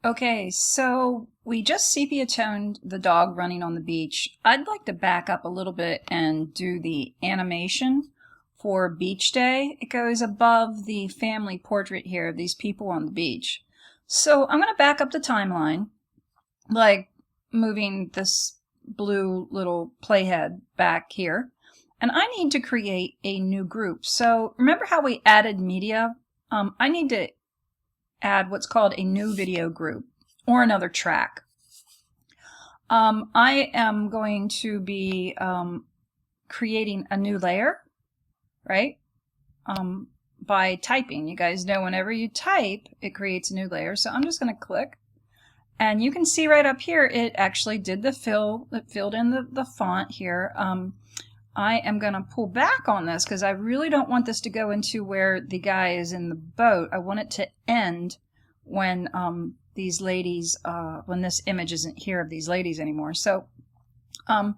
Okay, so we just sepia toned the dog running on the beach. I'd like to back up a little bit and do the animation for Beach Day. It goes above the family portrait here of these people on the beach. So I'm going to back up the timeline, like moving this blue little playhead back here. And I need to create a new group. So remember how we added media? I need to add what's called a new video group or another track. I am going to be creating a new layer, right? By typing. You guys know whenever you type, it creates a new layer. So I'm just going to click. And you can see right up here, it actually did the fill. It filled in the font here. I am going to pull back on this because I really don't want this to go into where the guy is in the boat. I want it to end when these ladies, when this image isn't here of these ladies anymore. So I'm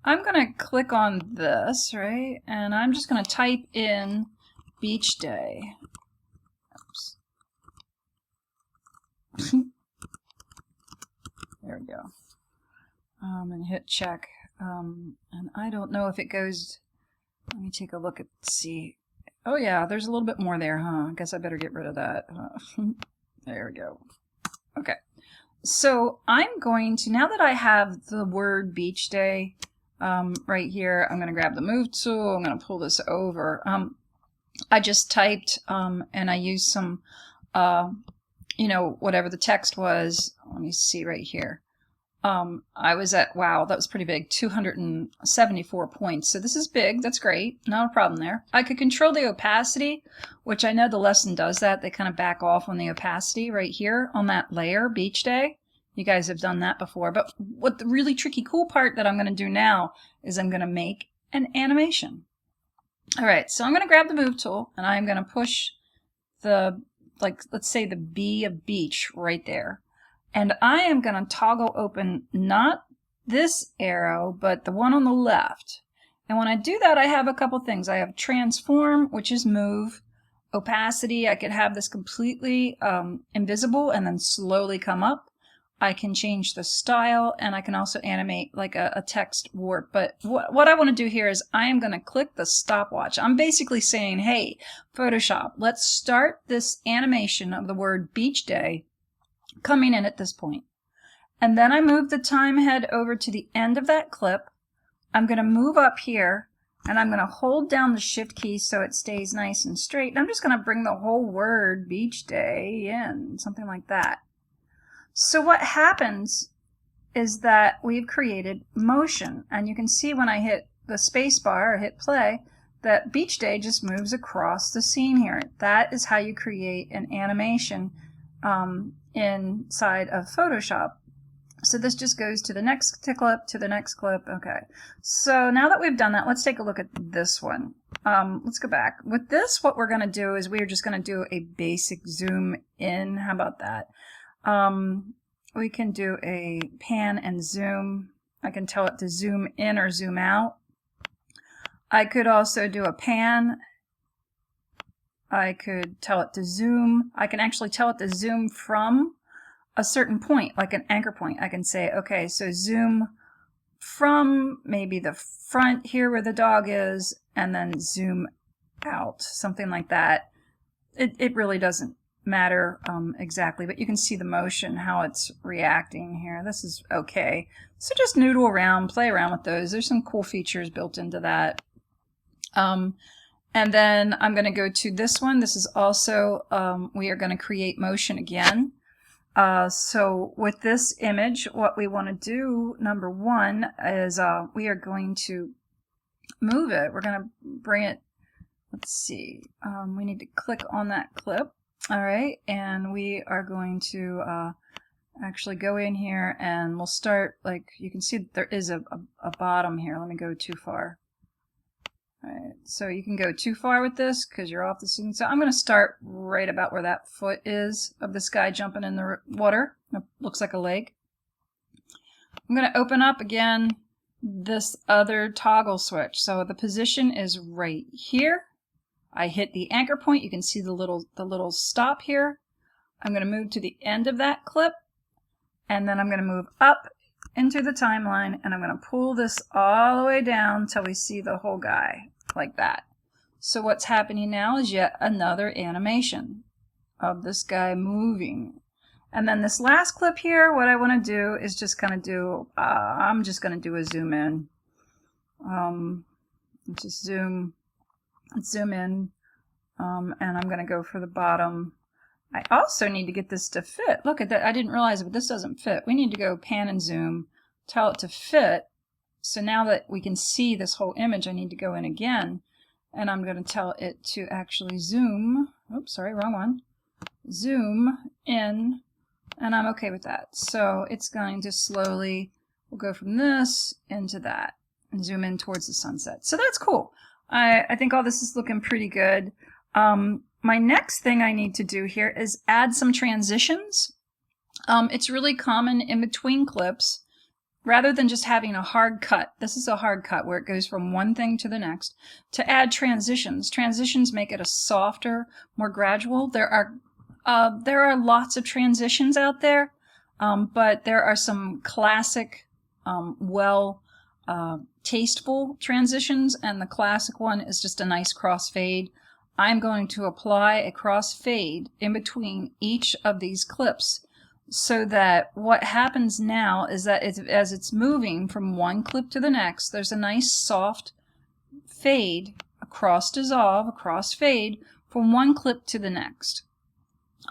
going to click on this, right? And I'm just going to type in Beach Day. Oops. There we go. And hit check. And I don't know if it goes, let me take a look at, see. Oh yeah, there's a little bit more there, huh? I guess I better get rid of that. There we go. Okay. So I'm going to, now that I have the word Beach Day right here, I'm going to grab the move tool. I'm going to pull this over. I just typed and I used some, you know, whatever the text was. Let me see right here. I was at, wow, that was pretty big, 274 points. So this is big. That's great. Not a problem there. I could control the opacity, which I know the lesson does that. They kind of back off on the opacity right here on that layer, Beach Day. You guys have done that before. But what the really tricky, cool part that I'm going to do now is I'm going to make an animation. All right, so I'm going to grab the move tool and I'm going to push the, like, let's say the B of beach right there. And I am going to toggle open not this arrow, but the one on the left. And when I do that, I have a couple things. I have transform, which is move. Opacity, I could have this completely invisible and then slowly come up. I can change the style, and I can also animate like a text warp. But what I want to do here is I am going to click the stopwatch. I'm basically saying, hey, Photoshop, let's start this animation of the word Beach Day coming in at this point. And then I move the time head over to the end of that clip. I'm going to move up here and I'm going to hold down the shift key so it stays nice and straight. And I'm just going to bring the whole word Beach Day in, something like that. So what happens is that we've created motion, and you can see when I hit the space bar or hit play that Beach Day just moves across the scene here. That is how you create an animation inside of Photoshop. So this just goes to the next clip, to the next clip. Okay, so now that we've done that, let's take a look at this one. Let's go back. With this, what we're going to do is we're just going to do a basic zoom in. How about that? We can do a pan and zoom. I can tell it to zoom in or zoom out. I could also do a pan. I could tell it to zoom. I can actually tell it to zoom from a certain point, like an anchor point. I can say, okay, so zoom from maybe the front here where the dog is, and then zoom out, something like that. It really doesn't matter exactly, but you can see the motion, how it's reacting here. This is okay. So just noodle around, play around with those. There's some cool features built into that. And then I'm going to go to this one. This is also, we are going to create motion again. So with this image, what we want to do, number one, is we are going to move it. We're going to bring it, let's see, we need to click on that clip. All right, and we are going to actually go in here and we'll start, like, you can see that there is a bottom here. Let me go too far. All right, so you can go too far with this because you're off the scene. So I'm going to start right about where that foot is of this guy jumping in the water. It looks like a leg. I'm going to open up again this other toggle switch. So the position is right here. I hit the anchor point. You can see the little stop here. I'm going to move to the end of that clip. and then I'm going to move up into the timeline, and I'm going to pull this all the way down until we see the whole guy, like that. So what's happening now is yet another animation of this guy moving. And then this last clip here, what I want to do is just kind of do, I'm just going to do a zoom in. Just zoom in, and I'm going to go for the bottom. I also need to get this to fit. Look at that. I didn't realize it, but this doesn't fit. We need to go pan and zoom, tell it to fit. So now that we can see this whole image, I need to go in again, and I'm going to tell it to actually zoom. Oops, sorry, wrong one. Zoom in, and I'm okay with that. So it's going to slowly, we'll go from this into that and zoom in towards the sunset. So that's cool. I think all this is looking pretty good. My next thing I need to do here is add some transitions. It's really common in between clips, rather than just having a hard cut. This is a hard cut where it goes from one thing to the next. To add transitions. Transitions make it a softer, more gradual. There are lots of transitions out there, but there are some classic, tasteful transitions, and the classic one is just a nice crossfade. I'm going to apply a crossfade in between each of these clips, so that what happens now is that as it's moving from one clip to the next, there's a nice soft fade, a cross dissolve, a crossfade from one clip to the next.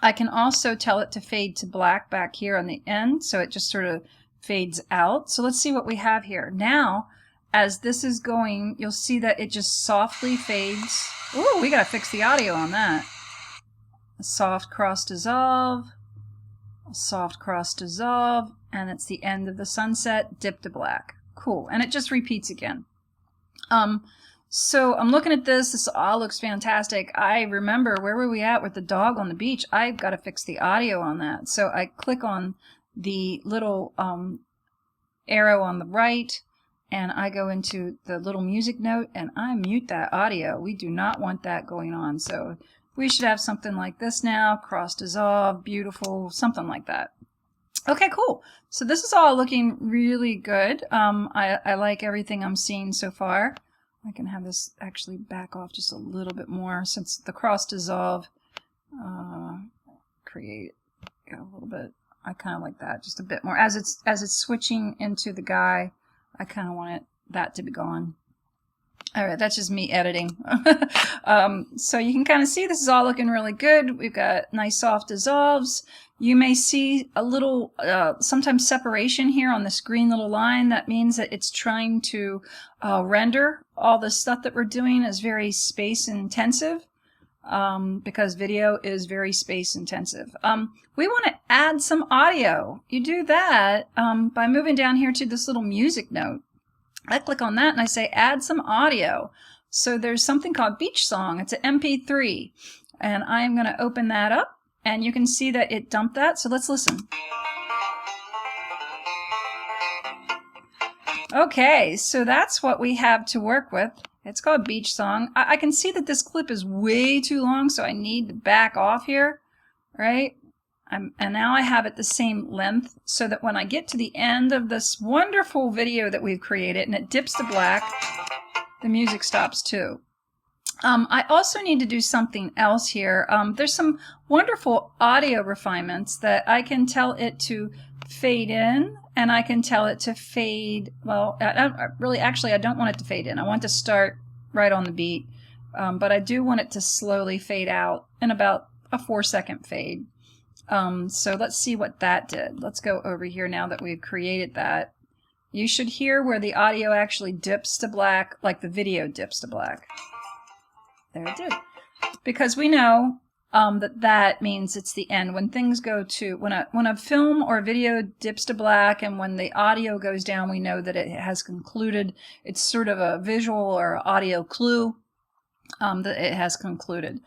I can also tell it to fade to black back here on the end, so it just sort of fades out. So let's see what we have here. Now, as this is going, you'll see that it just softly fades. Ooh, we gotta fix the audio on that. A soft cross dissolve, a soft cross dissolve, and it's the end of the sunset, dip to black. Cool, and it just repeats again. So I'm looking at this. This all looks fantastic. I remember, where were we at with the dog on the beach? I've got to fix the audio on that. So I click on the little arrow on the right, and I go into the little music note, and I mute that audio. We do not want that going on. So we should have something like this now, cross dissolve, beautiful, something like that. Okay, cool. So this is all looking really good. I like everything I'm seeing so far. I can have this actually back off just a little bit more, since the cross dissolve create a little bit. I kind of like that just a bit more as it's switching into the guy. I kind of want that to be gone. All right, that's just me editing. So you can kind of see this is all looking really good. We've got nice soft dissolves. You may see a little sometimes separation here on this green little line. That means that it's trying to render all the stuff that we're doing is very space intensive, because video is very space intensive. We want to add some audio. You do that by moving down here to this little music note. I click on that and I say add some audio. So there's something called Beach Song. It's an MP3, and I'm going to open that up, and you can see that it dumped that. So let's listen. Okay, so that's what we have to work with. It's called Beach Song. I can see that this clip is way too long, so I need to back off here, right? And now I have it the same length, so that when I get to the end of this wonderful video that we've created and it dips to black, the music stops too. I also need to do something else here. There's some wonderful audio refinements that I can tell it to fade in, and I can tell it to fade, well, actually I don't want it to fade in. I want to start right on the beat, but I do want it to slowly fade out in about a 4-second fade. So let's see what that did. Let's go over here now that we've created that. You should hear where the audio actually dips to black, like the video dips to black. There it did. Because we know that means it's the end. When things go to, when a film or video dips to black and when the audio goes down, we know that it has concluded. It's sort of a visual or audio clue that it has concluded.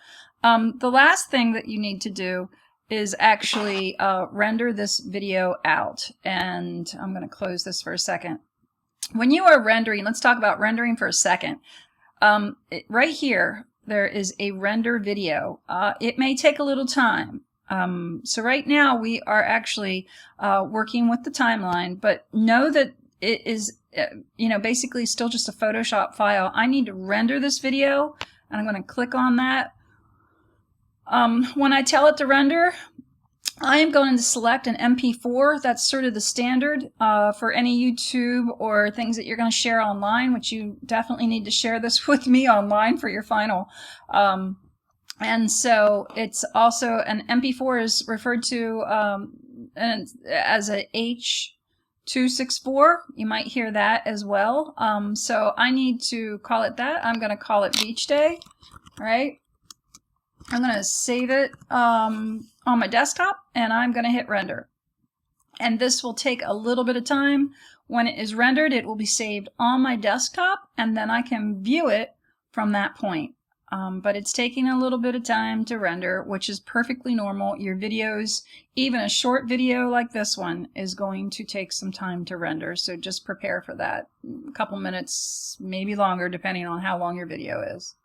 The last thing that you need to do is actually render this video out. And I'm going to close this for a second. When you are rendering, let's talk about rendering for a second. Right here, there is a render video. It may take a little time. So right now we are actually working with the timeline, but know that it is, basically still just a Photoshop file. I need to render this video, and I'm going to click on that. When I tell it to render, I am going to select an MP4. That's sort of the standard for any YouTube or things that you're going to share online, which you definitely need to share this with me online for your final. And so it's also an MP4 is referred to as a H.264. You might hear that as well. So I need to call it that. I'm going to call it Beach Day. All right. I'm going to save it on my desktop, and I'm going to hit render. And this will take a little bit of time. When it is rendered, it will be saved on my desktop, and then I can view it from that point. But it's taking a little bit of time to render, which is perfectly normal. Your videos, even a short video like this one, is going to take some time to render. So just prepare for that. A couple minutes, maybe longer, depending on how long your video is.